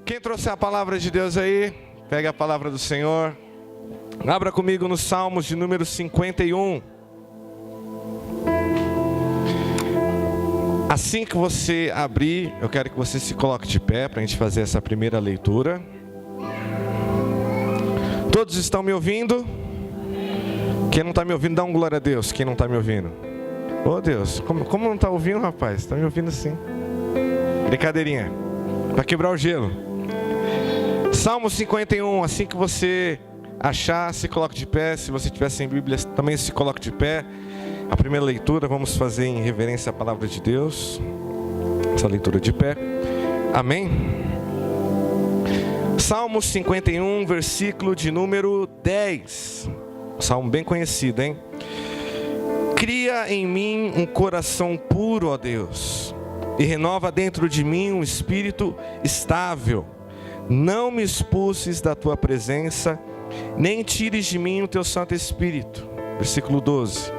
Quem trouxe a palavra de Deus aí, pega a palavra do Senhor. Abra comigo nos Salmos de número 51. Assim que você abrir, eu quero que você se coloque de pé para a gente fazer essa primeira leitura. Todos estão me ouvindo? Quem não está me ouvindo, dá um glória a Deus. Quem não está me ouvindo? Oh Deus, como não está ouvindo, rapaz? Está me ouvindo sim. Brincadeirinha, para quebrar o gelo. Salmo 51, assim que você achar, se coloque de pé. Se você tiver sem Bíblia, também se coloque de pé. A primeira leitura vamos fazer em reverência à palavra de Deus. Essa leitura de pé. Amém? Salmo 51, versículo de número 10. Salmo bem conhecido, hein? Cria em mim um coração puro, ó Deus, e renova dentro de mim um espírito estável. Não me expulses da tua presença, nem tires de mim o teu Santo Espírito. Versículo 12.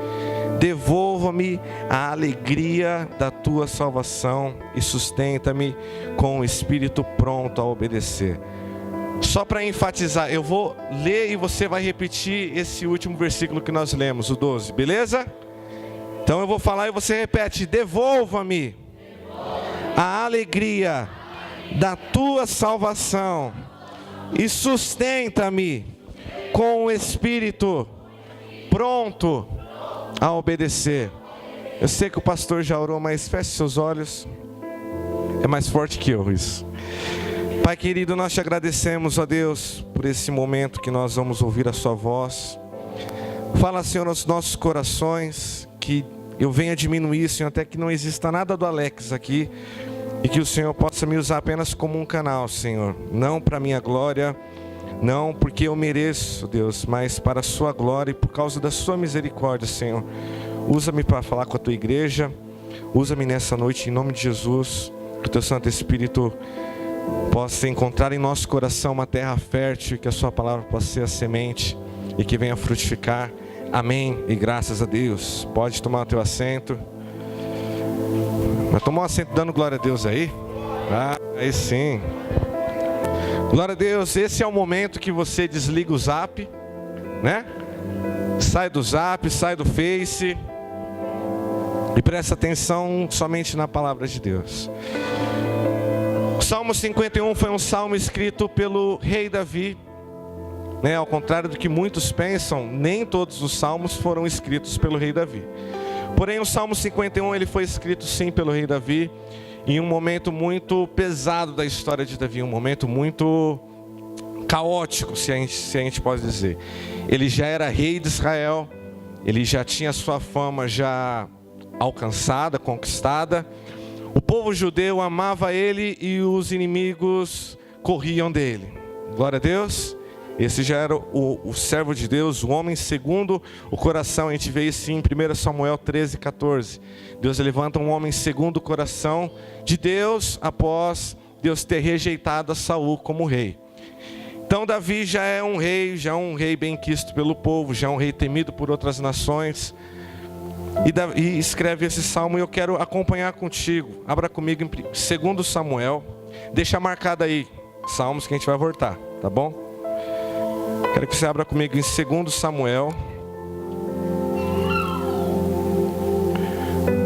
Devolva-me a alegria da tua salvação e sustenta-me com o espírito pronto a obedecer. Só para enfatizar, eu vou ler e você vai repetir esse último versículo que nós lemos, o 12, beleza? Então eu vou falar e você repete: devolva-me a alegria da tua salvação e sustenta-me com o espírito pronto a obedecer. Eu sei que o pastor já orou, mas feche seus olhos. É mais forte que eu isso. Pai querido, nós te agradecemos, ó Deus, por esse momento que nós vamos ouvir a sua voz. Fala, Senhor, aos nossos corações, que eu venha diminuir, Senhor, até que não exista nada do Alex aqui, e que o Senhor possa me usar apenas como um canal, Senhor. Não para minha glória, não porque eu mereço, Deus, mas para a sua glória e por causa da sua misericórdia, Senhor. Usa-me para falar com a tua igreja. Usa-me nessa noite em nome de Jesus. Que o teu Santo Espírito possa encontrar em nosso coração uma terra fértil, que a sua palavra possa ser a semente e que venha frutificar. Amém e graças a Deus. Pode tomar o teu assento. Vai tomar um assento dando glória a Deus aí? Aí sim. Glória a Deus. Esse é o momento que você desliga o Zap, né? Sai do Zap, sai do Face e presta atenção somente na palavra de Deus. O Salmo 51 foi um salmo escrito pelo rei Davi, né? Ao contrário do que muitos pensam, nem todos os salmos foram escritos pelo rei Davi. Porém, o Salmo 51 ele foi escrito sim pelo rei Davi, em um momento muito pesado da história de Davi, um momento muito caótico, se a gente pode dizer. Ele já era rei de Israel, ele já tinha sua fama já alcançada, conquistada. O povo judeu amava ele e os inimigos corriam dele. Glória a Deus. Esse já era o servo de Deus, o homem segundo o coração. A gente vê isso em 1 Samuel 13:14. Deus levanta um homem segundo o coração de Deus, após Deus ter rejeitado a Saul como rei. Então Davi já é um rei bem quisto pelo povo, já é um rei temido por outras nações. E escreve esse salmo e eu quero acompanhar contigo. Abra comigo em 2 Samuel. Deixa marcado aí, salmos que a gente vai voltar, tá bom? Quero que você abra comigo em 2 Samuel,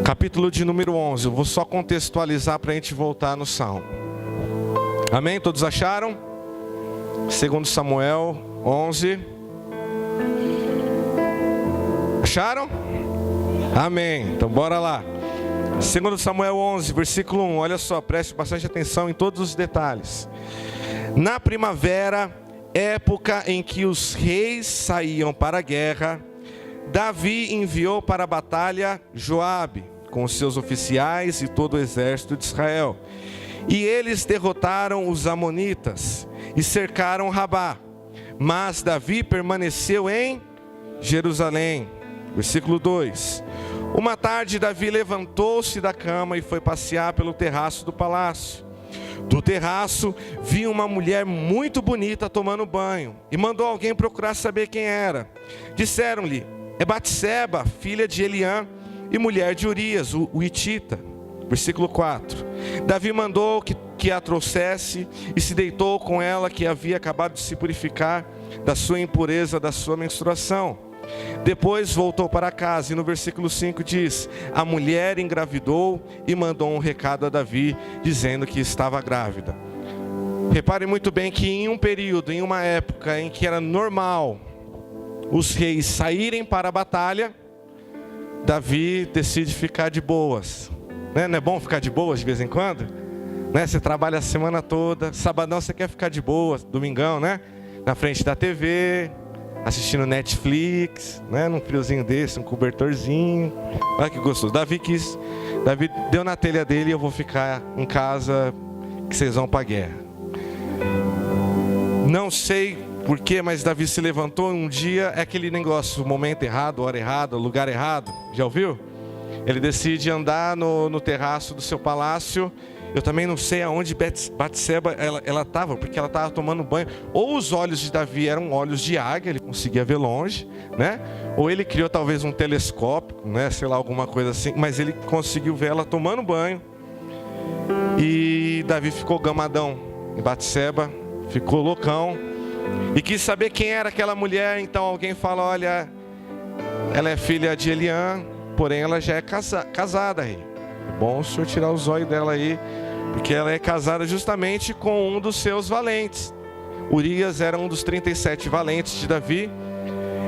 capítulo de número 11. Eu vou só contextualizar para a gente voltar no salmo. Amém? Todos acharam? 2 Samuel 11. Acharam? Amém. Então bora lá. 2 Samuel 11, versículo 1. Olha só, preste bastante atenção em todos os detalhes. Na primavera, época em que os reis saíam para a guerra, Davi enviou para a batalha Joabe, com os seus oficiais e todo o exército de Israel. E eles derrotaram os amonitas e cercaram Rabá. Mas Davi permaneceu em Jerusalém. Versículo 2. Uma tarde Davi levantou-se da cama e foi passear pelo terraço do palácio. Do terraço viu uma mulher muito bonita tomando banho e mandou alguém procurar saber quem era. Disseram-lhe: é Batseba, filha de Eliã e mulher de Urias, o hitita. Versículo 4. Davi mandou que que a trouxesse e se deitou com ela, que havia acabado de se purificar da sua impureza, da sua menstruação. Depois voltou para casa, e no versículo 5 diz: a mulher engravidou e mandou um recado a Davi, dizendo que estava grávida. Reparem muito bem que em um período, em uma época em que era normal os reis saírem para a batalha, Davi decide ficar de boas. Não é bom ficar de boas de vez em quando? Você trabalha a semana toda, sabadão você quer ficar de boas, domingão, na frente da TV, assistindo Netflix, num friozinho desse, um cobertorzinho. Olha que gostoso. Davi deu na telha dele: eu vou ficar em casa, que vocês vão para a guerra. Não sei porquê, mas Davi se levantou um dia, é aquele negócio, momento errado, hora errada, lugar errado. Já ouviu? Ele decide andar no terraço do seu palácio. Eu também não sei aonde Batseba ela estava, porque ela estava tomando banho. Ou os olhos de Davi eram olhos de águia, ele conseguia ver longe, Ou ele criou talvez um telescópio, sei lá, alguma coisa assim. Mas ele conseguiu ver ela tomando banho. E Davi ficou gamadão em Batseba, ficou loucão. E quis saber quem era aquela mulher. Então alguém fala: olha, ela é filha de Eliã, porém ela já é casada aí. É bom o senhor tirar os olhos dela aí, porque ela é casada justamente com um dos seus valentes. Urias era um dos 37 valentes de Davi.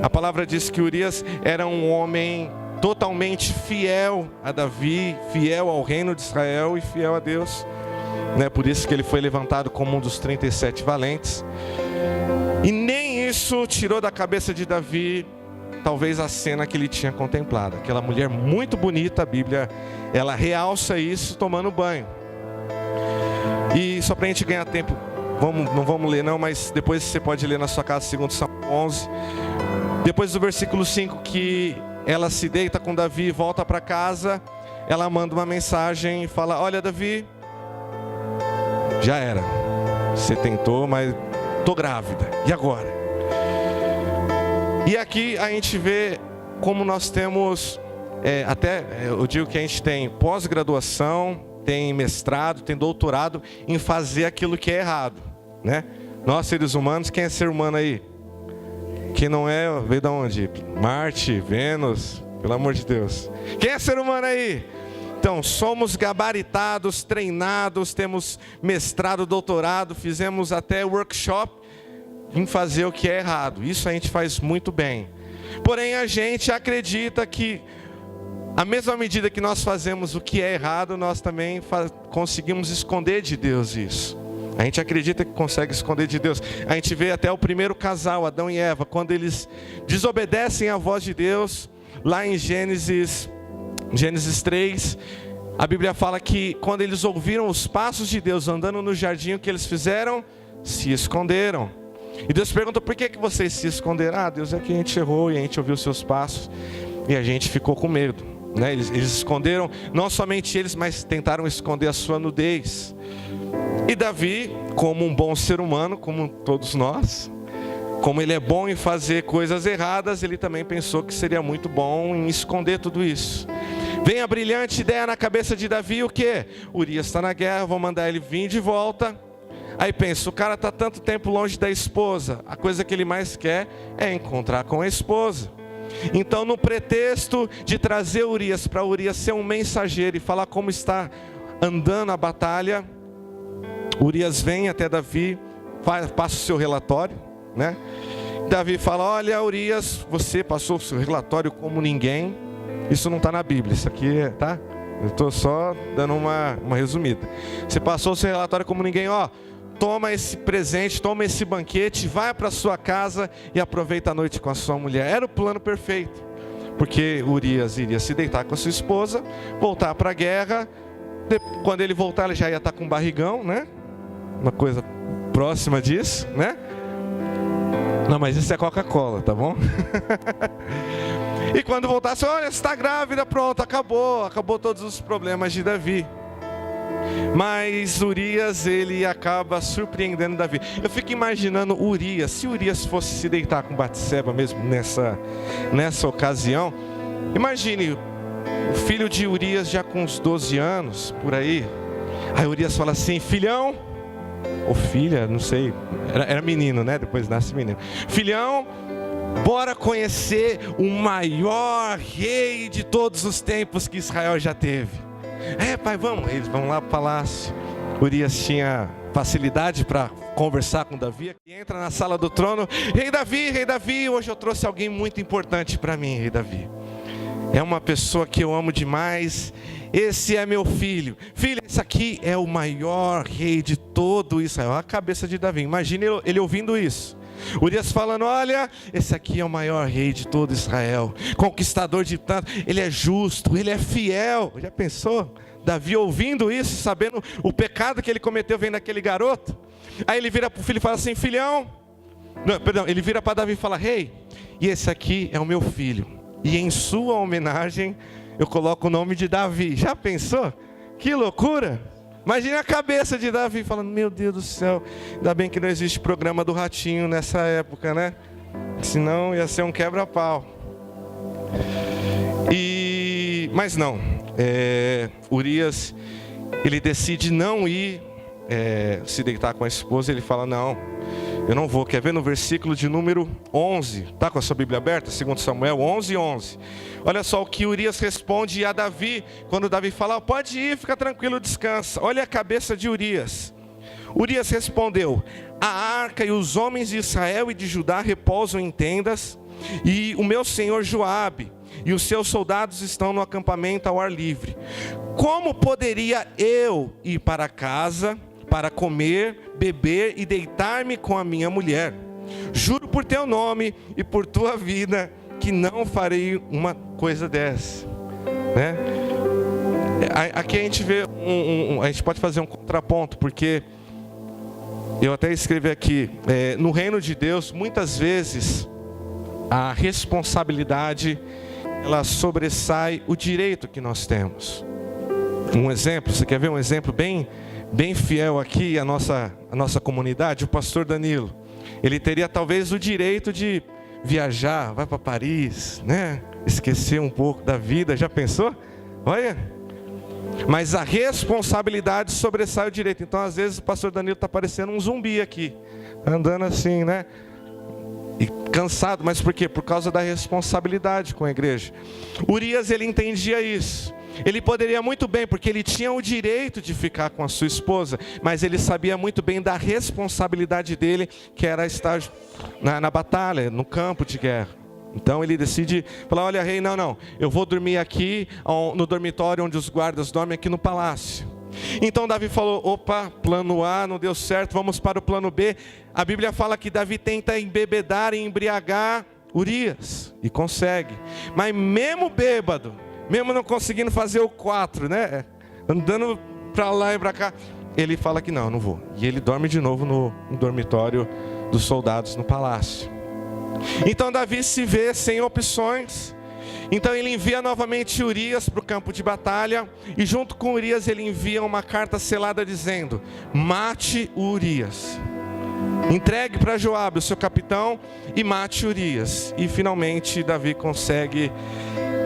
A palavra diz que Urias era um homem totalmente fiel a Davi, fiel ao reino de Israel e fiel a Deus. Por isso que ele foi levantado como um dos 37 valentes. E nem isso tirou da cabeça de Davi, talvez, a cena que ele tinha contemplado. Aquela mulher muito bonita, a Bíblia, ela realça isso tomando banho. E só para a gente ganhar tempo, não vamos ler não, mas depois você pode ler na sua casa, 2 Samuel 11. Depois do versículo 5, que ela se deita com Davi e volta para casa, ela manda uma mensagem e fala: olha, Davi, já era, você tentou, mas estou grávida, e agora? E aqui a gente vê como nós temos, eu digo que a gente tem pós-graduação, tem mestrado, tem doutorado em fazer aquilo que é errado, Nós, seres humanos, quem é ser humano aí? Quem não é, veio de onde? Marte, Vênus, pelo amor de Deus. Quem é ser humano aí? Então, somos gabaritados, treinados, temos mestrado, doutorado, fizemos até workshop em fazer o que é errado. Isso a gente faz muito bem. Porém, a gente acredita que à mesma medida que nós fazemos o que é errado, nós também conseguimos esconder de Deus isso. A gente acredita que consegue esconder de Deus. A gente vê até o primeiro casal, Adão e Eva, quando eles desobedecem à voz de Deus, lá em Gênesis 3, a Bíblia fala que quando eles ouviram os passos de Deus andando no jardim, o que eles fizeram? Se esconderam. E Deus pergunta: por que vocês se esconderam? Deus, é que a gente errou e a gente ouviu os seus passos e a gente ficou com medo. Eles esconderam, não somente eles, mas tentaram esconder a sua nudez. E Davi, como um bom ser humano, como todos nós, como ele é bom em fazer coisas erradas, ele também pensou que seria muito bom em esconder tudo isso. Vem a brilhante ideia na cabeça de Davi: o quê? Urias está na guerra, vou mandar ele vir de volta. Aí pensa, o cara está tanto tempo longe da esposa, a coisa que ele mais quer é encontrar com a esposa. Então, no pretexto de trazer Urias, para Urias ser um mensageiro e falar como está andando a batalha, Urias vem até Davi, passa o seu relatório, Davi fala: olha, Urias, você passou o seu relatório como ninguém. Isso não está na Bíblia, isso aqui tá? Eu estou só dando uma resumida. Você passou o seu relatório como ninguém, toma esse presente, toma esse banquete, vai para sua casa e aproveita a noite com a sua mulher. Era o plano perfeito, porque Urias iria se deitar com a sua esposa, voltar para a guerra. Quando ele voltar, ele já ia estar com um barrigão, Uma coisa próxima disso, Não, mas isso é Coca-Cola, tá bom? E quando voltasse: olha, você está grávida, pronto, acabou todos os problemas de Davi. Mas Urias, ele acaba surpreendendo Davi. Eu fico imaginando Urias, se Urias fosse se deitar com Batseba mesmo nessa ocasião. Imagine, o filho de Urias já com uns 12 anos, por aí. Aí Urias fala assim: filhão, ou filha, não sei, era menino, né? Depois nasce menino. Filhão, bora conhecer o maior rei de todos os tempos que Israel já teve. Pai, vamos. Eles vão lá para o palácio. Urias tinha facilidade para conversar com Davi. E entra na sala do trono: rei Davi, hoje eu trouxe alguém muito importante para mim, rei Davi. É uma pessoa que eu amo demais. Esse é meu filho. Filho, esse aqui é o maior rei de todo Israel. A cabeça de Davi. Imagine ele ouvindo isso. Urias falando: olha, esse aqui é o maior rei de todo Israel, conquistador de tanto. Ele é justo, ele é fiel. Já pensou? Davi ouvindo isso, sabendo o pecado que ele cometeu vendo aquele garoto. Aí ele vira para o filho e fala assim: filhão. Não, perdão, ele vira para Davi e fala: rei, e esse aqui é o meu filho. E em sua homenagem eu coloco o nome de Davi. Já pensou? Que loucura! Imagina a cabeça de Davi falando: meu Deus do céu, ainda bem que não existe programa do Ratinho nessa época, né? Senão ia ser um quebra-pau. Mas não, Urias, ele decide não ir se deitar com a esposa. Ele fala: não, eu não vou. Quer ver no versículo de número 11? Está com a sua Bíblia aberta? 2 Samuel 11:11. Olha só o que Urias responde a Davi. Quando Davi fala: pode ir, fica tranquilo, descansa. Olha a cabeça de Urias. Urias respondeu: a arca e os homens de Israel e de Judá repousam em tendas, e o meu senhor Joabe e os seus soldados estão no acampamento ao ar livre. Como poderia eu ir para casa para comer, beber e deitar-me com a minha mulher? Juro por teu nome e por tua vida que não farei uma coisa dessa, né? Aqui a gente vê a gente pode fazer um contraponto, porque eu até escrevi aqui, no reino de Deus, muitas vezes a responsabilidade ela sobressai o direito que nós temos. Um exemplo, você quer ver um exemplo bem fiel aqui à nossa comunidade? O pastor Danilo, ele teria talvez o direito de viajar, vai para Paris, né? Esquecer um pouco da vida, já pensou? Olha, mas a responsabilidade sobressai o direito. Então às vezes o pastor Danilo está parecendo um zumbi aqui, andando assim, né? E cansado, mas por quê? Por causa da responsabilidade com a igreja. Urias, ele entendia isso. Ele poderia muito bem, porque ele tinha o direito de ficar com a sua esposa, mas ele sabia muito bem da responsabilidade dele, que era estar na batalha, no campo de guerra. Então ele decide falar: olha, rei, não, eu vou dormir aqui no dormitório onde os guardas dormem, aqui no palácio. Então Davi falou: opa, plano A não deu certo, vamos para o plano B. A Bíblia fala que Davi tenta embebedar e embriagar Urias, e consegue. Mas mesmo bêbado, mesmo não conseguindo fazer o 4, né? Andando para lá e para cá, ele fala que não vou. E ele dorme de novo no dormitório dos soldados no palácio. Então Davi se vê sem opções. Então ele envia novamente Urias para o campo de batalha, e junto com Urias ele envia uma carta selada dizendo: mate Urias, entregue para Joabe, o seu capitão, e mate Urias. E finalmente Davi consegue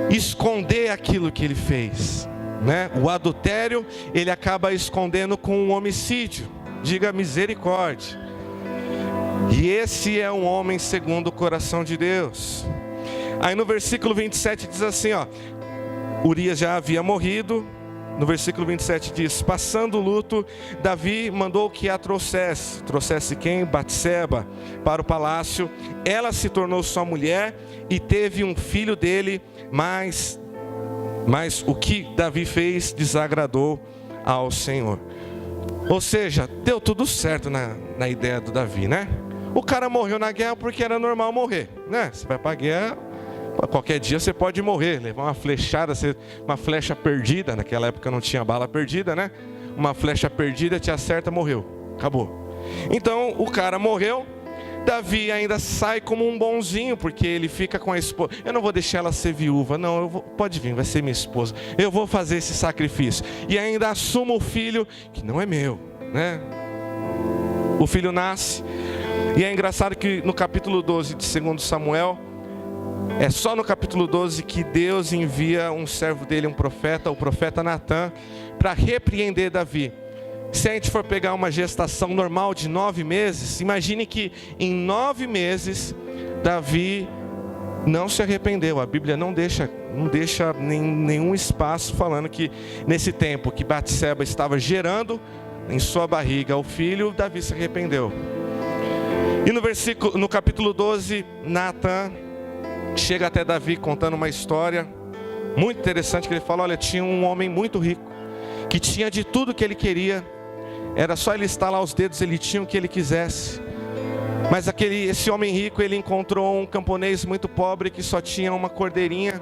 esconder aquilo que ele fez, né? O adultério ele acaba escondendo com um homicídio. Diga misericórdia. E esse é um homem segundo o coração de Deus. Aí no versículo 27 diz assim, Urias já havia morrido. No versículo 27 diz: passando o luto, Davi mandou que a trouxesse quem? Batseba, para o palácio. Ela se tornou sua mulher e teve um filho dele, mas o que Davi fez desagradou ao Senhor. Ou seja, deu tudo certo na ideia do Davi, né? O cara morreu na guerra porque era normal morrer, né? Você vai para a guerra, qualquer dia você pode morrer, levar uma flechada, uma flecha perdida, naquela época não tinha bala perdida, né? Uma flecha perdida te acerta, morreu, acabou. Então o cara morreu. Davi ainda sai como um bonzinho, porque ele fica com a esposa. Eu não vou deixar ela ser viúva, não, pode vir, vai ser minha esposa. Eu vou fazer esse sacrifício. E ainda assumo o filho, que não é meu, né? O filho nasce. E é engraçado que no capítulo 12 de 2 Samuel, é só no capítulo 12 que Deus envia um servo dele, um profeta, o profeta Natã, para repreender Davi. Se a gente for pegar uma gestação normal de 9 meses, imagine que em 9 meses, Davi não se arrependeu. A Bíblia não deixa nenhum espaço falando que nesse tempo que Batseba estava gerando em sua barriga o filho, Davi se arrependeu. E no capítulo 12, Natan chega até Davi contando uma história muito interessante, que ele fala: olha, tinha um homem muito rico, que tinha de tudo que ele queria, era só ele estalar os dedos, ele tinha o que ele quisesse. Mas esse homem rico, ele encontrou um camponês muito pobre que só tinha uma cordeirinha.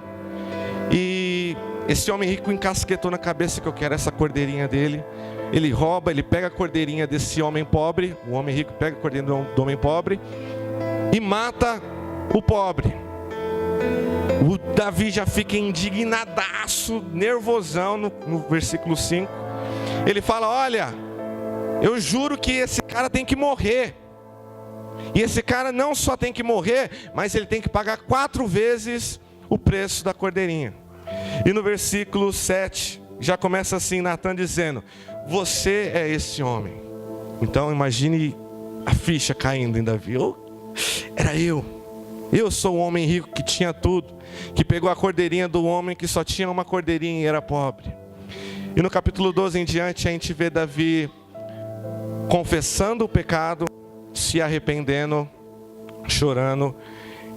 E esse homem rico encasquetou na cabeça que eu quero essa cordeirinha dele. Ele rouba, ele pega a cordeirinha desse homem pobre. O homem rico pega a cordeirinha do homem pobre e mata o pobre. O Davi já fica indignadaço, nervosão no versículo 5. Ele fala: olha, eu juro que esse cara tem que morrer. E esse cara não só tem que morrer, mas ele tem que pagar 4 vezes o preço da cordeirinha. E no versículo 7, já começa assim, Natan dizendo: você é esse homem. Então imagine a ficha caindo em Davi. Era eu sou o homem rico que tinha tudo, que pegou a cordeirinha do homem que só tinha uma cordeirinha e era pobre. E no capítulo 12 em diante, a gente vê Davi confessando o pecado, se arrependendo, chorando,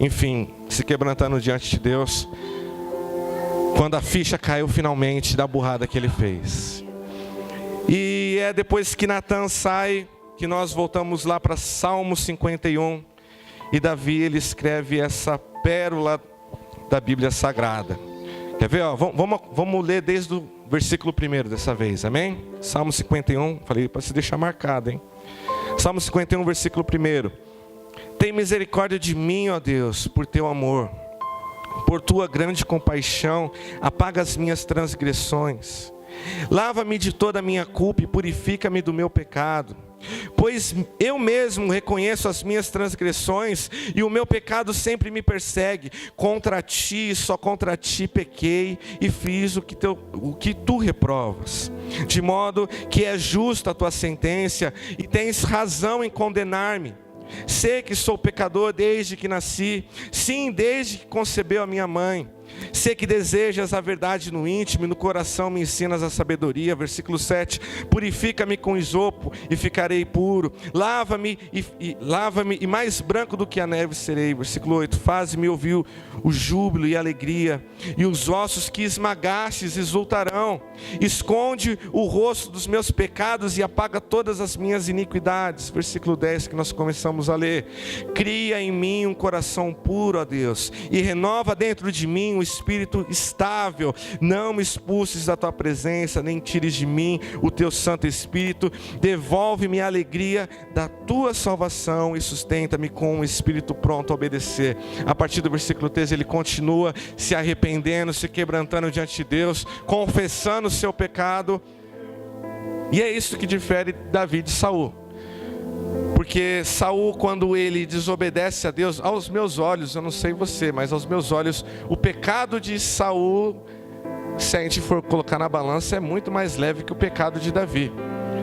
enfim, se quebrantando diante de Deus, quando a ficha caiu finalmente da burrada que ele fez. E é depois que Natan sai, que nós voltamos lá para Salmo 51, e Davi, ele escreve essa pérola da Bíblia Sagrada. Quer ver? Vamos ler desde o versículo 1 dessa vez, amém? Salmo 51, falei para se deixar marcado, hein? Salmo 51, versículo 1. Tem misericórdia de mim, ó Deus, por teu amor. Por tua grande compaixão, apaga as minhas transgressões. Lava-me de toda a minha culpa e purifica-me do meu pecado. Pois eu mesmo reconheço as minhas transgressões e o meu pecado sempre me persegue. Contra ti, só contra ti pequei e fiz o que tu reprovas. De modo que é justa a tua sentença e tens razão em condenar-me. Sei que sou pecador desde que nasci, sim, desde que concebeu a minha mãe. Sei que desejas a verdade no íntimo e no coração me ensinas a sabedoria. Versículo 7. Purifica-me com isopo e ficarei puro. Lava-me e mais branco do que a neve serei. Versículo 8. Faz-me ouvir o júbilo e a alegria, e os ossos que esmagastes exultarão. Esconde o rosto dos meus pecados e apaga todas as minhas iniquidades. Versículo 10 que nós começamos a ler. Cria em mim um coração puro, ó Deus, e renova dentro de mim um espírito estável. Não me expulses da tua presença, nem tires de mim o teu Santo Espírito. Devolve-me a alegria da tua salvação e sustenta-me com um espírito pronto a obedecer. A partir do versículo 13 ele continua se arrependendo, se quebrantando diante de Deus, confessando o seu pecado. E é isso que difere Davi de Saul. Porque Saul, quando ele desobedece a Deus, aos meus olhos, eu não sei você, mas aos meus olhos, o pecado de Saul, se a gente for colocar na balança, é muito mais leve que o pecado de Davi.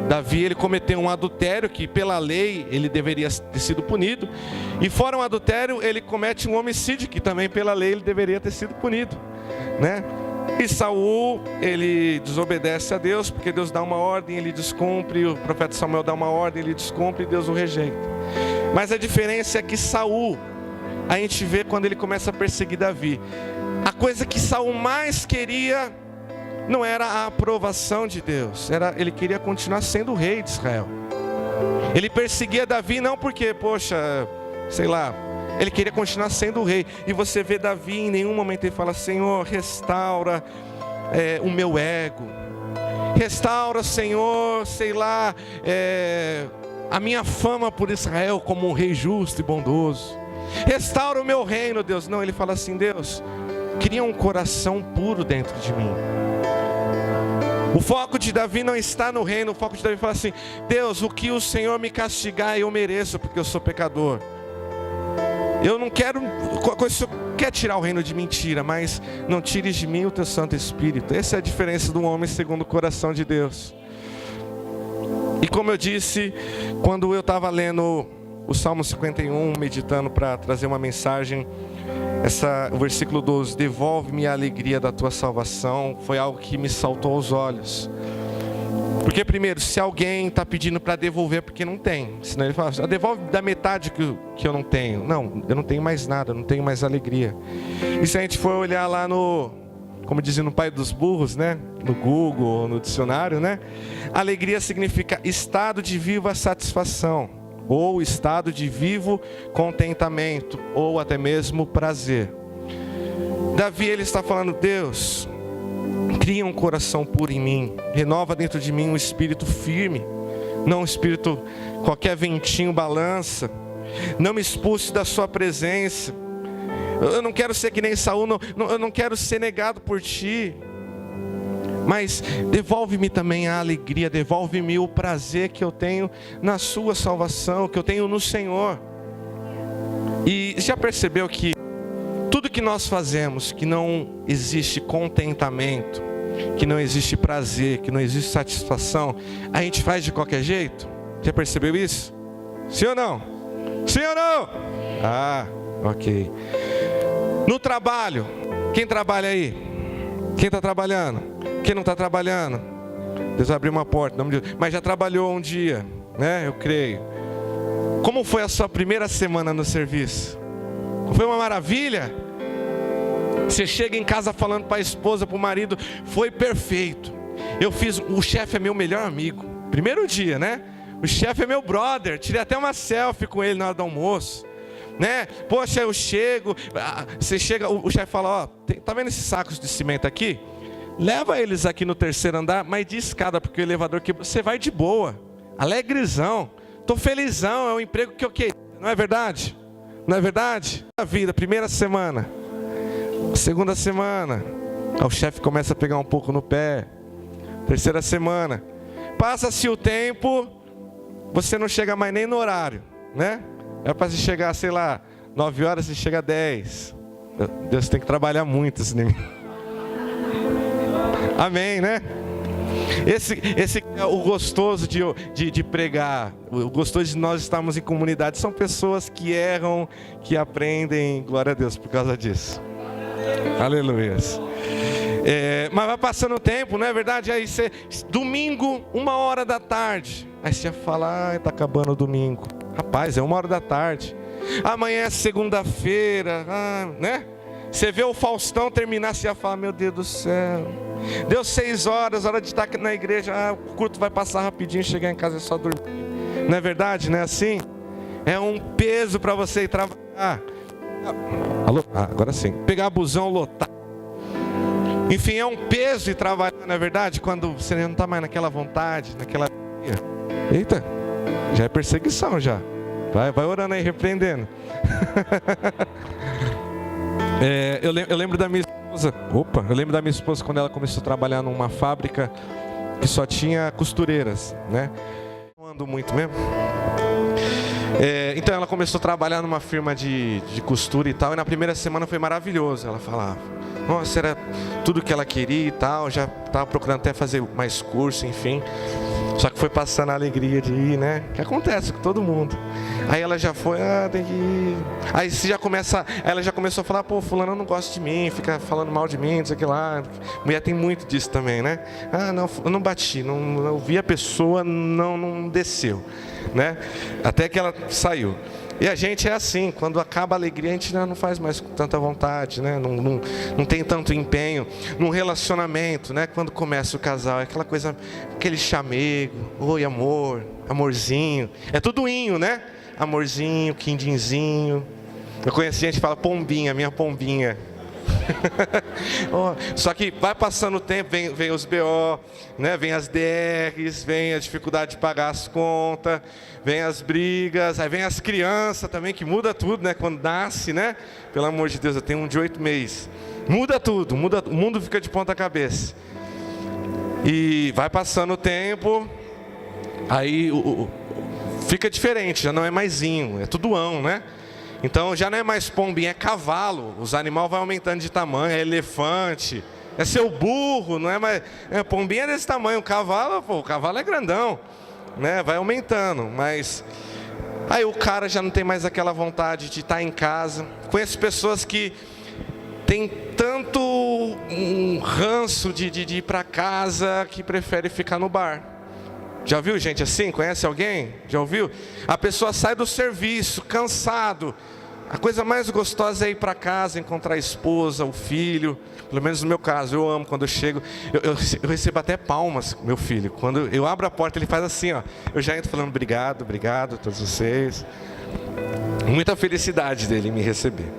Davi, ele cometeu um adultério que pela lei ele deveria ter sido punido. E fora um adultério, ele comete um homicídio que também pela lei ele deveria ter sido punido, né? E Saul, ele desobedece a Deus, porque Deus dá uma ordem, ele descumpre. O profeta Samuel dá uma ordem, ele descumpre, e Deus o rejeita. Mas a diferença é que Saul, a gente vê quando ele começa a perseguir Davi, a coisa que Saul mais queria não era a aprovação de Deus, ele queria continuar sendo o rei de Israel. Ele perseguia Davi não porque, sei lá, ele queria continuar sendo o rei. E você vê Davi, em nenhum momento ele fala: Senhor, restaura o meu ego. Restaura, Senhor, sei lá, a minha fama por Israel como um rei justo e bondoso. Restaura o meu reino, Deus. Não, ele fala assim: Deus, cria um coração puro dentro de mim. O foco de Davi não está no reino. O foco de Davi fala assim: Deus, o que o Senhor me castigar eu mereço, porque eu sou pecador. Eu não quero, o Senhor quer tirar o reino de mentira, mas não tires de mim o teu Santo Espírito. Essa é a diferença de um homem segundo o coração de Deus. E como eu disse, quando eu estava lendo o Salmo 51, meditando para trazer uma mensagem, o versículo 12, devolve-me a alegria da tua salvação, foi algo que me saltou aos olhos. Porque primeiro, se alguém está pedindo para devolver, é porque não tem. Senão ele fala, devolve da metade que eu não tenho. Não, eu não tenho mais nada, eu não tenho mais alegria. E se a gente for olhar lá como dizia no Pai dos Burros, né? No Google, no dicionário, né? Alegria significa estado de viva satisfação, ou estado de vivo contentamento, ou até mesmo prazer. Davi, ele está falando, Deus, cria um coração puro em mim, renova dentro de mim um espírito firme, não um espírito, qualquer ventinho balança, não me expulse da sua presença. Eu não quero ser que nem Saul, eu não quero ser negado por ti, mas devolve-me também a alegria, devolve-me o prazer que eu tenho na sua salvação, que eu tenho no Senhor. E já percebeu que tudo que nós fazemos, que não existe contentamento, que não existe prazer, que não existe satisfação, a gente faz de qualquer jeito? Já percebeu isso? Sim ou não? Sim ou não? Ah, ok. No trabalho, quem trabalha aí? Quem está trabalhando? Quem não está trabalhando? Deus abriu uma porta, mas já trabalhou um dia, né? Eu creio. Como foi a sua primeira semana no serviço? Foi uma maravilha? Você chega em casa falando para a esposa, para o marido, foi perfeito. O chefe é meu melhor amigo. Primeiro dia, né? O chefe é meu brother. Tirei até uma selfie com ele na hora do almoço, né? Poxa, eu chego, você chega, o chefe fala, ó, tá vendo esses sacos de cimento aqui? Leva eles aqui no terceiro andar, mas de escada, porque o elevador que você vai de boa, alegrezão, tô felizão, é o emprego que eu queria, não é verdade? Não é verdade? A vida, primeira semana, segunda semana, o chefe começa a pegar um pouco no pé, terceira semana, passa-se o tempo, você não chega mais nem no horário, né? É para você chegar, sei lá, 9 horas, você chega 10. Deus tem que trabalhar muito esse negócio. Amém, né? Esse é o gostoso de pregar. O gostoso de nós estarmos em comunidade. São pessoas que erram, que aprendem. Glória a Deus por causa disso. Aleluia. Mas vai passando o tempo, não é verdade? Aí você, domingo, 1h aí você fala, está acabando o domingo. Rapaz, é 1h. Amanhã é segunda-feira, né? Você vê o Faustão terminar, você já fala, meu Deus do céu. Deu 6h, hora de estar na igreja, o culto vai passar rapidinho, chegar em casa é só dormir. Não é verdade, não é assim? É um peso para você ir trabalhar. Alô? Agora sim. Pegar busão, lotar. Enfim, é um peso ir trabalhar, não é verdade? Quando você não está mais naquela vontade, naquela... Eita, já é perseguição já. Vai orando aí, repreendendo. Eu lembro da minha esposa. Eu lembro da minha esposa quando ela começou a trabalhar numa fábrica que só tinha costureiras, né? Não ando muito mesmo. Então ela começou a trabalhar numa firma de costura e tal. E na primeira semana foi maravilhoso. Ela falava, nossa, era tudo que ela queria e tal. Já estava procurando até fazer mais curso, enfim. Só que foi passando a alegria de ir, né? Que acontece com todo mundo. Aí ela já foi, tem que ir. Aí você já começa, ela já começou a falar, pô, fulano não gosta de mim, fica falando mal de mim, não sei o que lá. Mulher tem muito disso também, né? Não, eu não bati, não vi a pessoa, não desceu, né? Até que ela saiu. E a gente é assim, quando acaba a alegria, a gente não faz mais com tanta vontade, né? Não tem tanto empenho. Num relacionamento, né? Quando começa o casal, é aquela coisa, aquele chamego, oi amor, amorzinho. É tudo inho, né? Amorzinho, quindinzinho. Eu conheci gente que fala pombinha, minha pombinha. Só que vai passando o tempo, vem os BO, né? Vem as DRs, vem a dificuldade de pagar as contas, vem as brigas, aí vem as crianças também, que muda tudo, né? Quando nasce, né? Pelo amor de Deus, eu tenho um de 8 meses. Muda tudo, o mundo fica de ponta cabeça. E vai passando o tempo, aí fica diferente, já não é mais inho, é tudo ão, né? Então já não é mais pombinha, é cavalo. Os animais vão aumentando de tamanho, é elefante, é seu burro, não é mais. Pombinha é desse tamanho, o cavalo é grandão. né? Vai aumentando, mas aí o cara já não tem mais aquela vontade de estar em casa. Conheço pessoas que têm tanto um ranço de ir para casa que prefere ficar no bar. Já viu gente assim? Conhece alguém? Já ouviu? A pessoa sai do serviço, cansado. A coisa mais gostosa é ir para casa, encontrar a esposa, o filho. Pelo menos no meu caso, eu amo quando eu chego. Eu recebo até palmas, meu filho. Quando eu abro a porta, ele faz assim, ó. Eu já entro falando obrigado a todos vocês. Muita felicidade dele em me receber.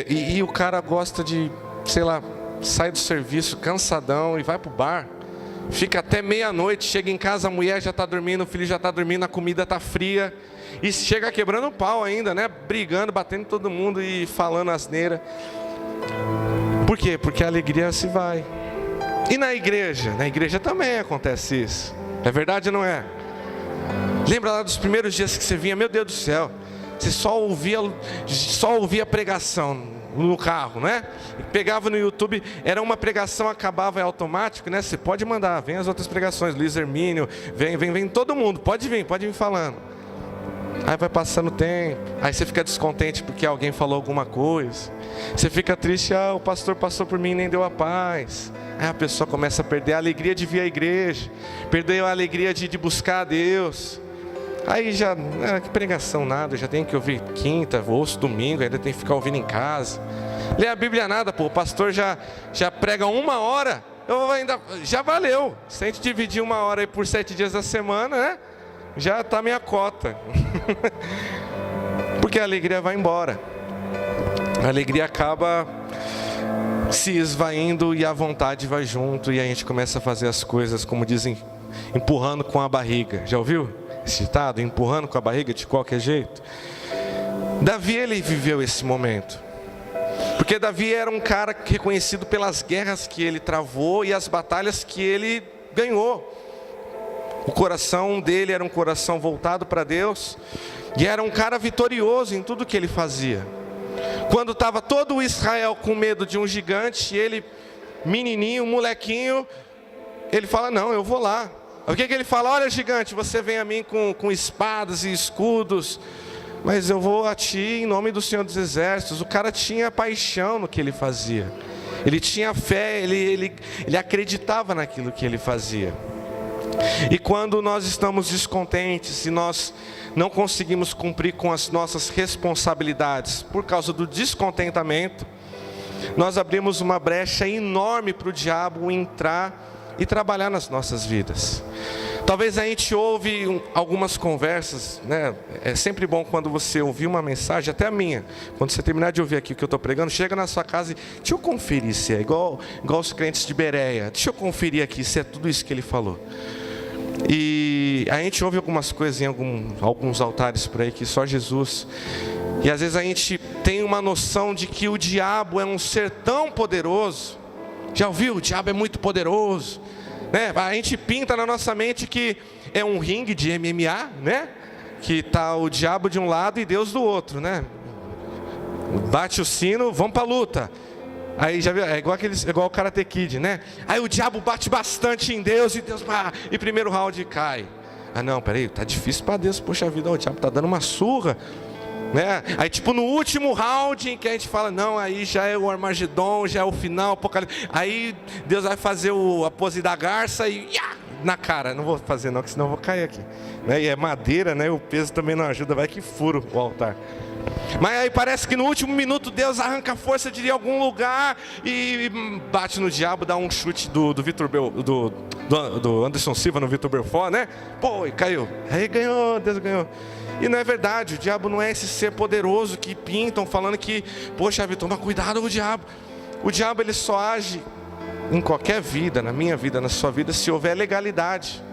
E o cara gosta de, sei lá, sai do serviço cansadão e vai pro bar. Fica até meia-noite, chega em casa, a mulher já está dormindo, o filho já está dormindo, a comida está fria. E chega quebrando o pau ainda, né? Brigando, batendo em todo mundo e falando asneira. Por quê? Porque a alegria se vai. E na igreja? Na igreja também acontece isso. É verdade ou não é? Lembra lá dos primeiros dias que você vinha, meu Deus do céu, você só ouvia pregação no carro, né? Pegava no YouTube, era uma pregação, acabava, é automático, né? Você pode mandar, vem as outras pregações, Luiz Hermínio, vem todo mundo, pode vir falando. Aí vai passando o tempo, aí você fica descontente porque alguém falou alguma coisa. Você fica triste, o pastor passou por mim e nem deu a paz. Aí a pessoa começa a perder a alegria de vir à igreja, perdeu a alegria de buscar a Deus. Aí já, que pregação nada, já tem que ouvir quinta, ouço domingo, ainda tem que ficar ouvindo em casa. Ler a Bíblia nada, o pastor já prega 1 hora, já valeu. Se a gente dividir 1 hora aí por 7 dias da semana, né? Já está minha cota. Porque a alegria vai embora. A alegria acaba se esvaindo e a vontade vai junto. E a gente começa a fazer as coisas, como dizem, empurrando com a barriga. Já ouviu esse ditado? Empurrando com a barriga de qualquer jeito. Davi, ele viveu esse momento. Porque Davi era um cara reconhecido pelas guerras que ele travou e as batalhas que ele ganhou. O coração dele era um coração voltado para Deus. E era um cara vitorioso em tudo que ele fazia. Quando estava todo o Israel com medo de um gigante, ele, menininho, molequinho, ele fala, não, eu vou lá. O que ele fala? Olha, gigante, você vem a mim com espadas e escudos, mas eu vou a ti em nome do Senhor dos Exércitos. O cara tinha paixão no que ele fazia. Ele tinha fé, ele acreditava naquilo que ele fazia. E quando nós estamos descontentes e nós não conseguimos cumprir com as nossas responsabilidades por causa do descontentamento, nós abrimos uma brecha enorme para o diabo entrar e trabalhar nas nossas vidas. Talvez a gente ouve algumas conversas, né? É sempre bom quando você ouvir uma mensagem, até a minha. Quando você terminar de ouvir aqui o que eu estou pregando, chega na sua casa e deixa eu conferir se é igual os crentes de Bereia. Deixa eu conferir aqui se é tudo isso que ele falou. E a gente ouve algumas coisas em alguns altares por aí que só Jesus. E às vezes a gente tem uma noção de que o diabo é um ser tão poderoso. Já ouviu? O diabo é muito poderoso, né? A gente pinta na nossa mente que é um ringue de MMA, né? Que está o diabo de um lado e Deus do outro, né? Bate o sino, vamos para a luta. Aí já viu, é igual o Karate Kid, né? Aí o diabo bate bastante em Deus e Deus, e primeiro round cai. Ah não, peraí, tá difícil para Deus, poxa vida, o diabo tá dando uma surra, né? Aí tipo no último round em que a gente fala, não, aí já é o Armagedon, já é o final, apocalipse. Aí Deus vai fazer a pose da garça e na cara, não vou fazer não, que senão eu vou cair aqui, né? E é madeira, né? O peso também não ajuda, vai que furo o altar. Mas aí parece que no último minuto Deus arranca a força de algum lugar e bate no diabo, dá um chute do Anderson Silva no Vitor Belfort, né? Pô, e caiu. Aí ganhou, Deus ganhou. E não é verdade, o diabo não é esse ser poderoso que pintam falando que, poxa Vitor, toma cuidado com o diabo. O diabo ele só age em qualquer vida, na minha vida, na sua vida, se houver legalidade.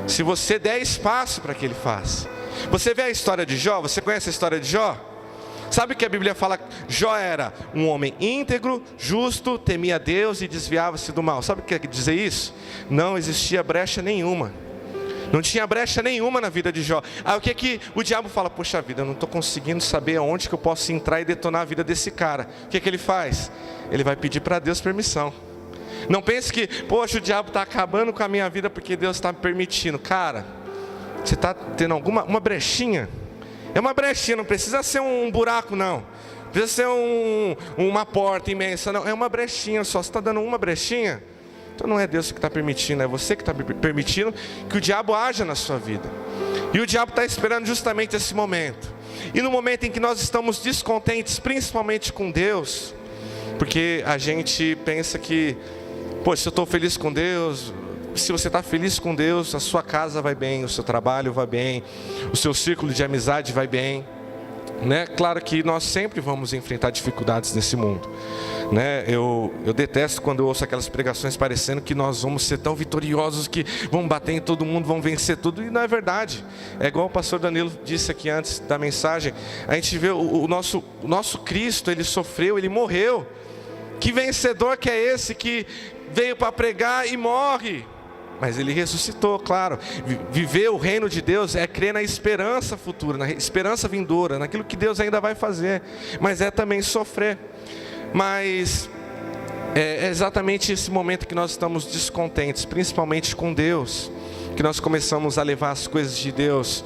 Se você der espaço para que ele faça. Você vê a história de Jó? Você conhece a história de Jó? Sabe o que a Bíblia fala? Jó era um homem íntegro, justo, temia Deus e desviava-se do mal. Sabe o que quer dizer isso? Não existia brecha nenhuma. Não tinha brecha nenhuma na vida de Jó. Aí o que o diabo fala? Poxa vida, eu não estou conseguindo saber aonde que eu posso entrar e detonar a vida desse cara. O que ele faz? Ele vai pedir para Deus permissão. Não pense que, poxa, o diabo está acabando com a minha vida porque Deus está me permitindo. Cara, você está tendo uma brechinha. É uma brechinha, não precisa ser um buraco não. Não precisa ser uma porta imensa, não. É uma brechinha só, você está dando uma brechinha. Então não é Deus que está permitindo, é você que está permitindo que o diabo haja na sua vida. E o diabo está esperando justamente esse momento. E no momento em que nós estamos descontentes, principalmente com Deus, porque a gente pensa que, poxa, se eu estou feliz com Deus, se você está feliz com Deus, a sua casa vai bem, o seu trabalho vai bem, o seu círculo de amizade vai bem, né? Claro que nós sempre vamos enfrentar dificuldades nesse mundo, né? Eu detesto quando eu ouço aquelas pregações parecendo que nós vamos ser tão vitoriosos que vamos bater em todo mundo, vamos vencer tudo, e não é verdade. É igual o pastor Danilo disse aqui antes da mensagem, a gente vê o nosso Cristo, ele sofreu, ele morreu. Que vencedor que é esse que veio para pregar e morre? Mas ele ressuscitou, claro. Viver o reino de Deus é crer na esperança futura, na esperança vindoura, naquilo que Deus ainda vai fazer. Mas é também sofrer. Mas é exatamente esse momento que nós estamos descontentes, principalmente com Deus, que nós começamos a levar as coisas de Deus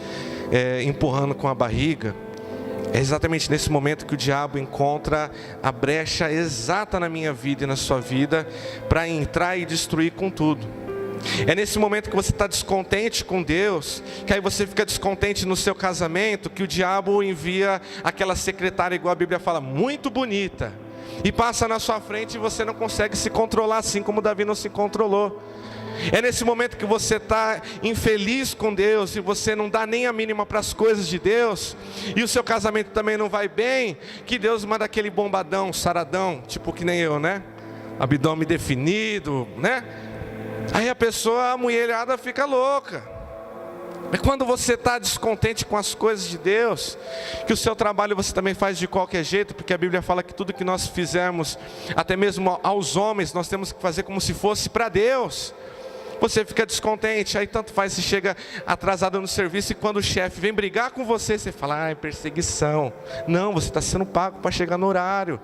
empurrando com a barriga. É exatamente nesse momento que o diabo encontra a brecha exata na minha vida e na sua vida para entrar e destruir com tudo. É nesse momento que você está descontente com Deus, que aí você fica descontente no seu casamento, que o diabo envia aquela secretária, igual a Bíblia fala, muito bonita, e passa na sua frente e você não consegue se controlar, assim como Davi não se controlou. É nesse momento que você está infeliz com Deus e você não dá nem a mínima para as coisas de Deus, e o seu casamento também não vai bem, que Deus manda aquele bombadão, saradão, tipo que nem eu, né? Abdômen definido, né? Aí a mulherada fica louca. É quando você está descontente com as coisas de Deus, que o seu trabalho você também faz de qualquer jeito, porque a Bíblia fala que tudo que nós fizermos, até mesmo aos homens, nós temos que fazer como se fosse para Deus. Você fica descontente, aí tanto faz se chega atrasado no serviço, e quando o chefe vem brigar com você, você fala, é perseguição. Não, você está sendo pago para chegar no horário.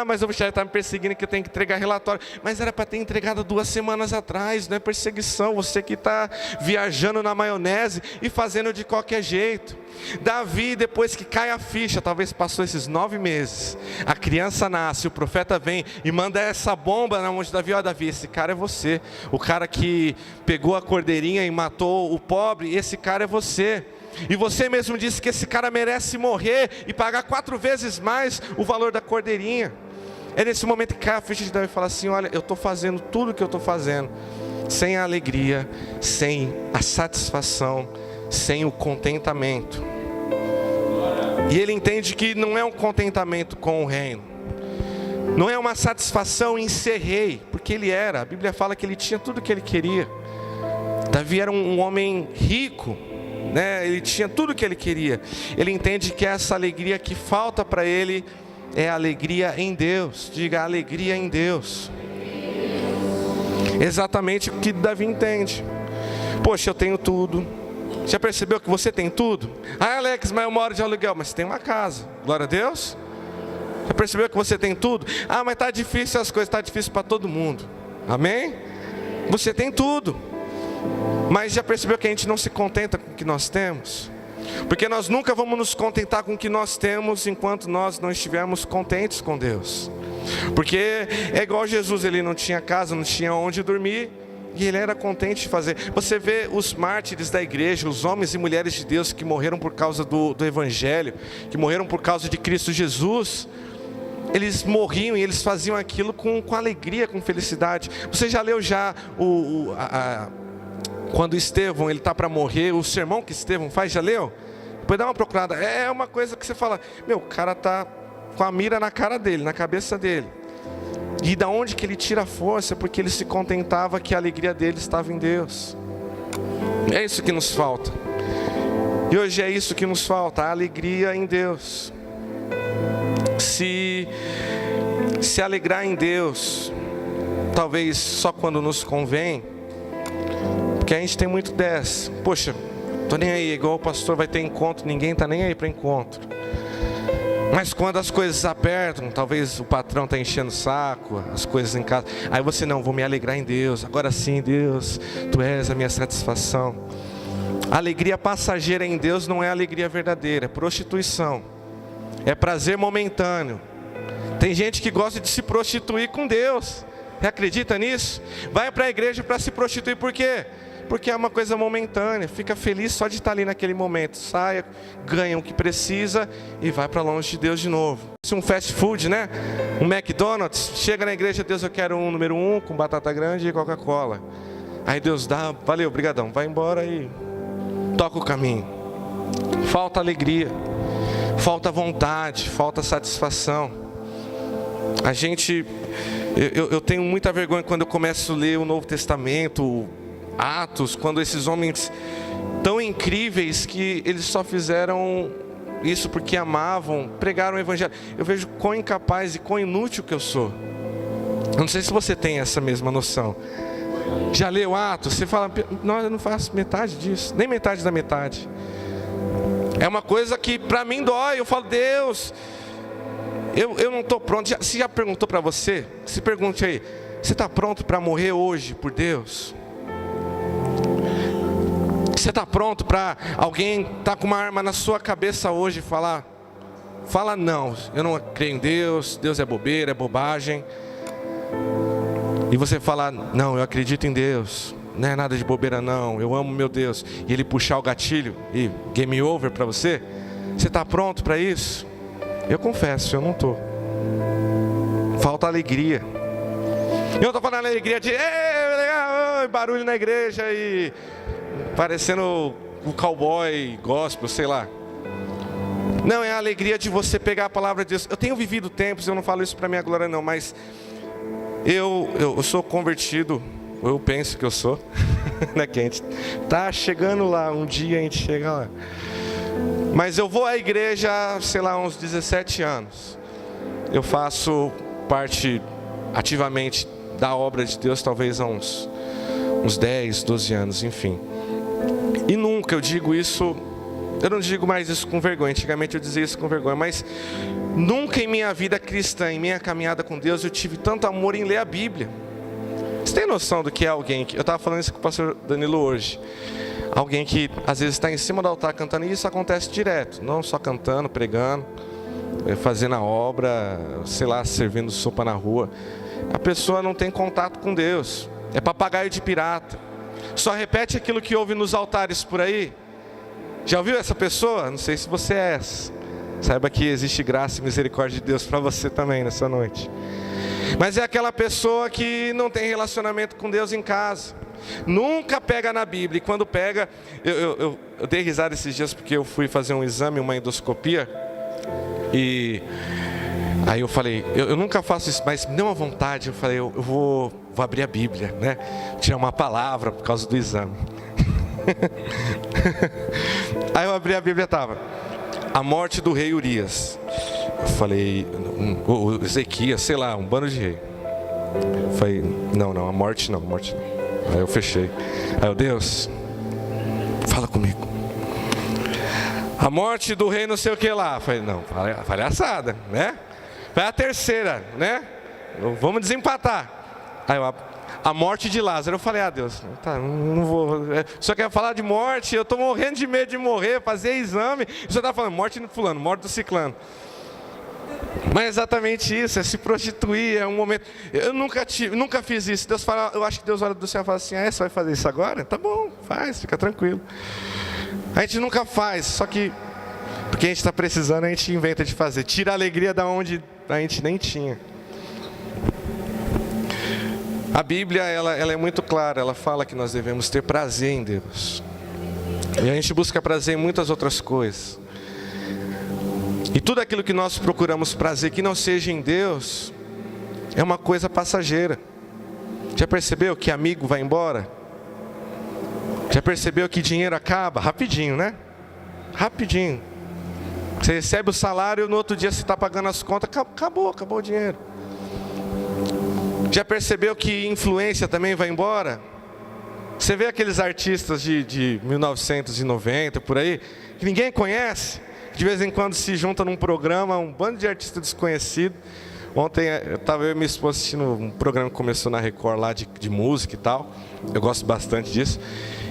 Mas o chefe está me perseguindo que eu tenho que entregar relatório. Mas era para ter entregado 2 semanas atrás, não é perseguição. Você que está viajando na maionese e fazendo de qualquer jeito. Davi, depois que cai a ficha, talvez passou esses 9 meses, a criança nasce, o profeta vem e manda essa bomba na mão de Davi. Davi, esse cara é você, o cara que pegou a cordeirinha e matou o pobre, esse cara é você. E você mesmo disse que esse cara merece morrer e pagar 4 vezes mais o valor da cordeirinha. É nesse momento que cai a ficha de Davi e fala assim, olha, eu estou fazendo tudo o que eu estou fazendo, sem a alegria, sem a satisfação, sem o contentamento. E ele entende que não é um contentamento com o reino, não é uma satisfação em ser rei, porque ele era, a Bíblia fala que ele tinha tudo o que ele queria. Davi era um homem rico, né? Ele tinha tudo o que ele queria. Ele entende que essa alegria que falta para ele é a alegria em Deus. Diga, alegria em Deus. Exatamente o que Davi entende. Poxa, eu tenho tudo. Já percebeu que você tem tudo? Alex, mas eu moro de aluguel. Mas você tem uma casa, glória a Deus. Já percebeu que você tem tudo? Mas está difícil as coisas, está difícil para todo mundo. Amém? Você tem tudo. Mas já percebeu que a gente não se contenta com o que nós temos? Porque nós nunca vamos nos contentar com o que nós temos enquanto nós não estivermos contentes com Deus. Porque é igual Jesus, ele não tinha casa, não tinha onde dormir, e ele era contente de fazer. Você vê os mártires da igreja, os homens e mulheres de Deus que morreram por causa do Evangelho, que morreram por causa de Cristo Jesus. Eles morriam e eles faziam aquilo com alegria, com felicidade. Você já leu quando Estevão está para morrer, o sermão que Estevão faz, já leu? Depois dá uma procurada. É uma coisa que você fala, o cara está com a mira na cara dele, na cabeça dele. E da onde que ele tira a força? Porque ele se contentava que a alegria dele estava em Deus. É isso que nos falta. E hoje é isso que nos falta, a alegria em Deus. Se alegrar em Deus, talvez só quando nos convém, porque a gente tem muito dessa. Poxa, tô nem aí, igual o pastor vai ter encontro, ninguém tá nem aí para encontro. Mas quando as coisas apertam, talvez o patrão está enchendo o saco, as coisas em casa, aí você, não, vou me alegrar em Deus, agora sim, Deus, Tu és a minha satisfação. A alegria passageira em Deus não é alegria verdadeira, é prostituição, é prazer momentâneo. Tem gente que gosta de se prostituir com Deus. Você acredita nisso? Vai para a igreja para se prostituir, por quê? Porque é uma coisa momentânea, fica feliz só de estar ali naquele momento. Sai, ganha o que precisa e vai para longe de Deus de novo. Se um fast food, né? Um McDonald's, chega na igreja, Deus, eu quero um número 1 com batata grande e Coca-Cola. Aí Deus dá, valeu, brigadão, vai embora e toca o caminho. Falta alegria, falta vontade, falta satisfação. A gente... Eu tenho muita vergonha quando eu começo a ler o Novo Testamento, Atos, quando esses homens tão incríveis que eles só fizeram isso porque amavam, pregaram o Evangelho. Eu vejo quão incapaz e quão inútil que eu sou. Eu não sei se você tem essa mesma noção. Já leu Atos? Você fala, não, eu não faço metade disso, nem metade da metade. É uma coisa que para mim dói. Eu falo, Deus... Eu não estou pronto. Se já perguntou para você, se pergunte aí, você está pronto para morrer hoje por Deus? Você está pronto para alguém estar com uma arma na sua cabeça hoje e falar, não, eu não creio em Deus, Deus é bobeira, é bobagem. E você falar, não, eu acredito em Deus, não é nada de bobeira não, eu amo meu Deus. E ele puxar o gatilho e game over para você? Você está pronto para isso? Eu confesso, eu não estou. Falta alegria. Eu não estou falando alegria de barulho na igreja e parecendo o cowboy gospel, sei lá. Não, é a alegria de você pegar a palavra de Deus. Eu tenho vivido tempos, eu não falo isso para minha glória não, mas eu sou convertido, eu penso que eu sou. Né, que a gente tá chegando lá, um dia a gente chega lá. Mas eu vou à igreja, sei lá, uns 17 anos. Eu faço parte ativamente da obra de Deus, talvez há uns 10, 12 anos, enfim. E nunca, eu digo isso, eu não digo mais isso com vergonha, antigamente eu dizia isso com vergonha, mas nunca em minha vida cristã, em minha caminhada com Deus, eu tive tanto amor em ler a Bíblia. Você tem noção do que é alguém que... Eu estava falando isso com o pastor Danilo hoje. Alguém que às vezes está em cima do altar cantando, e isso acontece direto, não só cantando, pregando, fazendo a obra, sei lá, servindo sopa na rua. A pessoa não tem contato com Deus, é papagaio de pirata, só repete aquilo que ouve nos altares por aí. Já ouviu essa pessoa? Não sei se você é essa. Saiba que existe graça e misericórdia de Deus para você também nessa noite. Mas é aquela pessoa que não tem relacionamento com Deus em casa, nunca pega na Bíblia, e quando pega, eu dei risada esses dias porque eu fui fazer um exame, uma endoscopia, e aí eu falei, eu nunca faço isso, mas me deu uma vontade, eu falei, eu vou abrir a Bíblia, né, tirar uma palavra por causa do exame. Aí eu abri a Bíblia, estava a morte do rei Urias. Eu falei, o Ezequias, sei lá, um bando de rei. Eu falei, não, a morte não. Aí eu fechei. Aí eu, Deus, fala comigo. A morte do rei não sei o que lá. Eu falei, não, palhaçada, né? Vai a terceira, né? Vamos desempatar. Aí eu, a morte de Lázaro. Eu falei, Deus, tá, não vou. Só quer falar de morte, eu estou morrendo de medo de morrer, fazer exame. E você está falando, morte do fulano, morte do ciclano. Mas é exatamente isso, é se prostituir, é um momento. Eu nunca fiz isso. Deus fala, eu acho que Deus olha do céu e fala assim, você vai fazer isso agora? Tá bom, faz, fica tranquilo. A gente nunca faz, só que porque a gente está precisando, a gente inventa de fazer. Tira a alegria da onde a gente nem tinha. A Bíblia, ela é muito clara, ela fala que nós devemos ter prazer em Deus. E a gente busca prazer em muitas outras coisas. E tudo aquilo que nós procuramos prazer que não seja em Deus, é uma coisa passageira. Já percebeu que amigo vai embora? Já percebeu que dinheiro acaba? Rapidinho, né? Rapidinho. Você recebe o salário, no outro dia você está pagando as contas, acabou o dinheiro. Já percebeu que influência também vai embora? Você vê aqueles artistas de 1990, por aí, que ninguém conhece, De vez em quando se junta num programa, um bando de artista desconhecido. Ontem eu estava eu e minha esposa assistindo um programa que começou na Record lá de música e tal. Eu gosto bastante disso.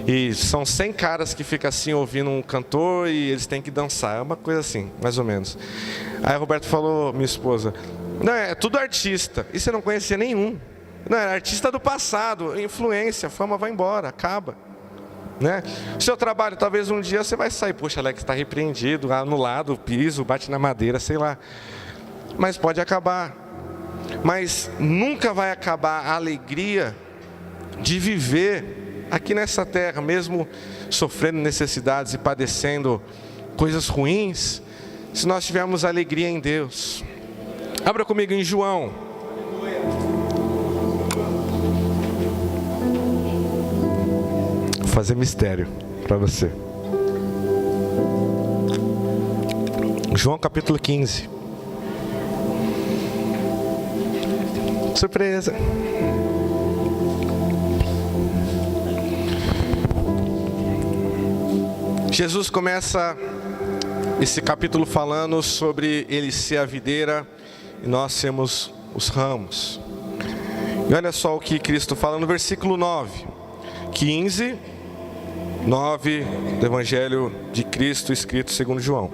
E são 100 caras que ficam assim ouvindo um cantor e eles têm que dançar. É uma coisa assim, mais ou menos. Aí a Roberta falou, minha esposa, não, é tudo artista. E você não conhecia nenhum. Não, era artista do passado, influência, a fama vai embora, acaba. Né? O seu trabalho, talvez um dia você vai sair, poxa, Alex está repreendido, anulado, o piso, bate na madeira, sei lá. Mas pode acabar. Mas nunca vai acabar a alegria de viver aqui nessa terra, mesmo sofrendo necessidades e padecendo coisas ruins, se nós tivermos alegria em Deus. Abra comigo em João. Vou fazer mistério para você. João capítulo 15. Surpresa. Jesus começa esse capítulo falando sobre ele ser a videira e nós sermos os ramos. E olha só o que Cristo fala no versículo 9, 15, 9 do Evangelho de Cristo, escrito segundo João.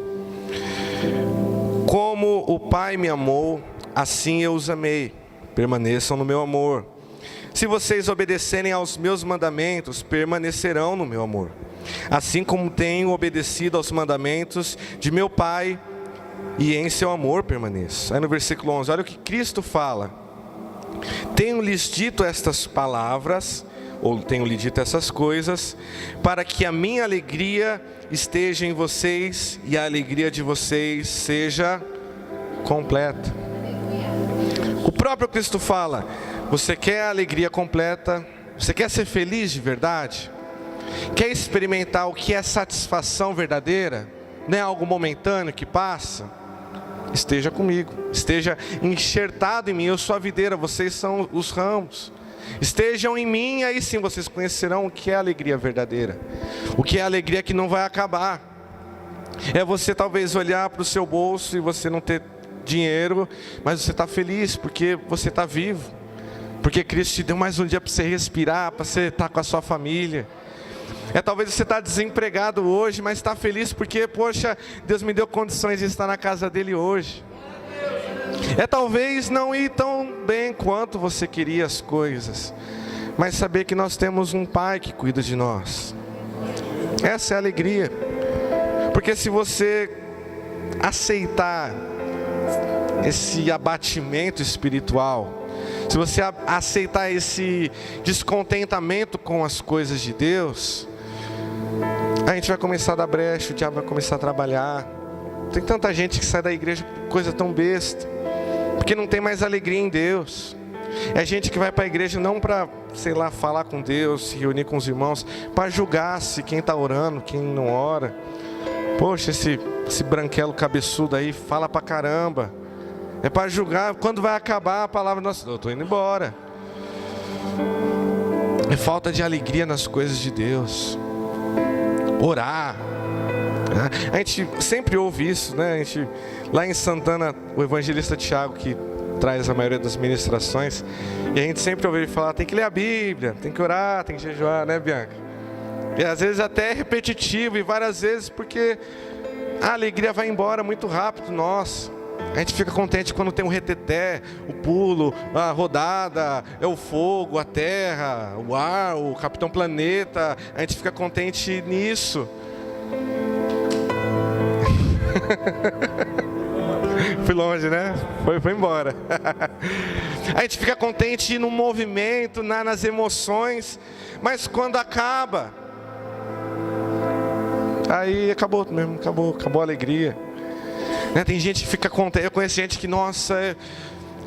Como o Pai me amou, assim eu os amei. Permaneçam no meu amor. Se vocês obedecerem aos meus mandamentos, permanecerão no meu amor. Assim como tenho obedecido aos mandamentos de meu Pai, e em seu amor permaneço. Aí no versículo 11, olha o que Cristo fala. Tenho-lhes dito estas palavras, ou tenho-lhes dito essas coisas, para que a minha alegria esteja em vocês, e a alegria de vocês seja completa. O próprio Cristo fala, você quer a alegria completa? Você quer ser feliz de verdade? Quer experimentar o que é satisfação verdadeira? Não é algo momentâneo que passa? Esteja comigo, esteja enxertado em mim, eu sou a videira, vocês são os ramos. Estejam em mim, aí sim vocês conhecerão o que é a alegria verdadeira. O que é a alegria que não vai acabar. É você talvez olhar para o seu bolso e você não ter dinheiro, mas você está feliz porque você está vivo. Porque Cristo te deu mais um dia para você respirar, para você estar com a sua família. É talvez você está desempregado hoje, mas está feliz porque, poxa, Deus me deu condições de estar na casa dele hoje. É talvez não ir tão bem quanto você queria as coisas, mas saber que nós temos um Pai que cuida de nós. Essa é a alegria. Porque se você aceitar esse abatimento espiritual, se você aceitar esse descontentamento com as coisas de Deus, a gente vai começar a dar brecha, o diabo vai começar a trabalhar. Tem tanta gente que sai da igreja por coisa tão besta, porque não tem mais alegria em Deus. É gente que vai para a igreja não para, sei lá, falar com Deus, se reunir com os irmãos, para julgar se quem está orando, quem não ora. Poxa, esse branquelo cabeçudo aí fala pra caramba. É para julgar, quando vai acabar a palavra, nossa, eu estou indo embora. É falta de alegria nas coisas de Deus. Orar. A gente sempre ouve isso, né? A gente, lá em Santana, o evangelista Tiago, que traz a maioria das ministrações, e a gente sempre ouve ele falar, tem que ler a Bíblia, tem que orar, tem que jejuar, né, Bianca? E às vezes até é repetitivo, e várias vezes, porque a alegria vai embora muito rápido, nossa. A gente fica contente quando tem um reteté, o pulo, a rodada, é o fogo, a terra, o ar, o Capitão Planeta. A gente fica contente nisso. Fui longe, né? Foi embora. A gente fica contente no movimento, nas emoções. Mas quando acaba, aí acabou mesmo, acabou a alegria. Tem gente que fica contente, eu conheço gente que, nossa,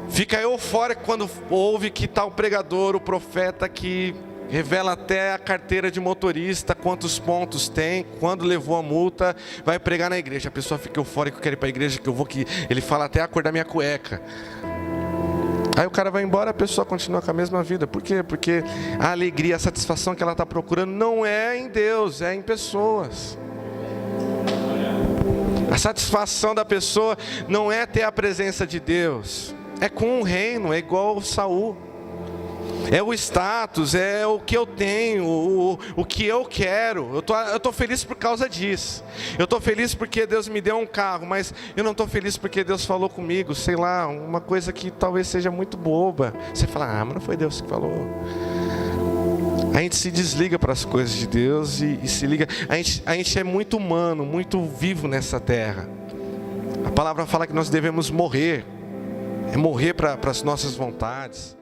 fica eufórico quando ouve que tal pregador, o profeta que revela até a carteira de motorista, quantos pontos tem, quando levou a multa, vai pregar na igreja. A pessoa fica eufórica, quer ir para a igreja, que eu vou, que ele fala até a cor da minha cueca. Aí o cara vai embora, a pessoa continua com a mesma vida. Por quê? Porque a alegria, a satisfação que ela está procurando não é em Deus, é em pessoas. A satisfação da pessoa não é ter a presença de Deus, é com o reino, é igual Saul. É o status, é o que eu tenho, o que eu quero. Eu tô feliz por causa disso. Eu tô feliz porque Deus me deu um carro, mas eu não tô feliz porque Deus falou comigo, sei lá, uma coisa que talvez seja muito boba. Você fala, mas não foi Deus que falou. A gente se desliga para as coisas de Deus e se liga. A gente é muito humano, muito vivo nessa terra. A palavra fala que nós devemos morrer. É morrer para as nossas vontades.